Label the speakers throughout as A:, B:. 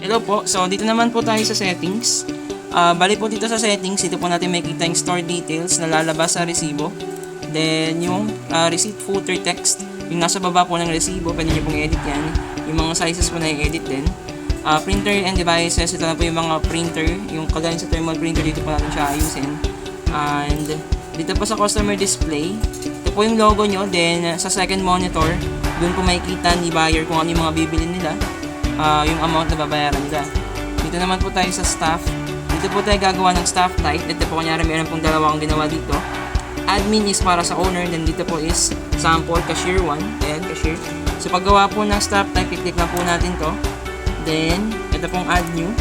A: Hello po. So, dito naman po tayo sa settings. Bali po dito sa settings, dito po natin makikita yung store details na lalabas sa resibo. Then, yung receipt footer text, yung nasa baba po ng resibo, pwede nyo pong i-edit yan. Yung mga sizes po na i-edit din. Printer and devices, ito na po yung mga printer. Yung kagaya sa thermal printer, dito po natin siya ayusin. And, dito po sa customer display, ito po yung logo nyo. Then, sa second monitor, doon po makikita ni buyer kung ano yung mga bibili nila. Yung amount na babayaran nila. Dito naman po tayo sa staff. Dito po tayo gagawa ng staff type. Dito po kunyari meron pong dalawang ginawa dito. Admin is para sa owner. Then dito po is sample cashier 1. Ayan, cashier. So paggawa po ng staff type, i-click na po natin to. Then, ito pong add new.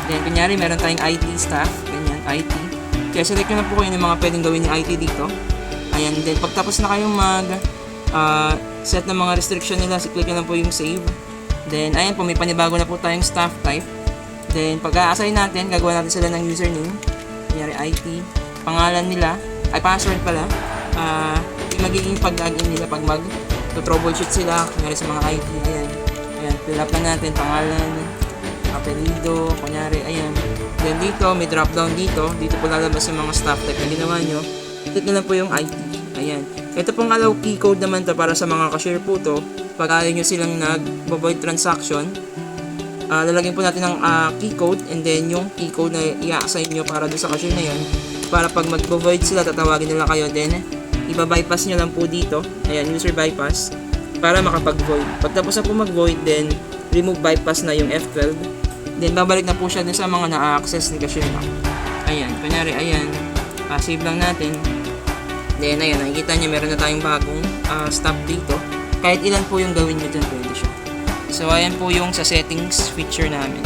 A: Then kunyari meron tayong IT staff. Ganyan, IT. Kaya select nyo na po kayo ng mga pwedeng gawin ni IT dito. Ayan, then pagtapos na kayong set ng mga restriction nila, click nyo na po yung save. Then, ayan po, may panibago na po tayong staff type. Then, pag-a-assign natin, gagawa natin sila ng username. Kunyari, IT. Pangalan nila, ay password pala. Yung magiging pag-login nila pag mag-troubleshoot sila. Kunyari sa mga IT, ayan. Ayan, fill up lang natin, pangalan, apelido, kunyari, ayan. Then, dito, may drop down dito. Dito po lalabas yung mga staff type na ginawa nyo. Click nyo lang po yung IT. Ayan. Ito pong allow key code naman to para sa mga cashier po to. Pag ayaw nyo silang nag-void transaction, lalagyan po natin ng key code and then yung key code na i-assign nyo para doon sa cashier na yun. Para pag mag-void sila, tatawagin nila kayo. Then, iba-bypass nyo lang po dito. Ayan, user bypass. Para makapag-void. Pagtapos na po mag-void, then remove bypass na yung F12. Then, babalik na po siya dun sa mga na-access ni cashier na. Ayan, kunyari, ayan. Save lang natin. Then, ayan, nakikita nyo, meron na tayong bagong stop dito. Kahit ilan po yung gawin nyo dyan, pwede siya. So, ayan po yung sa settings feature namin.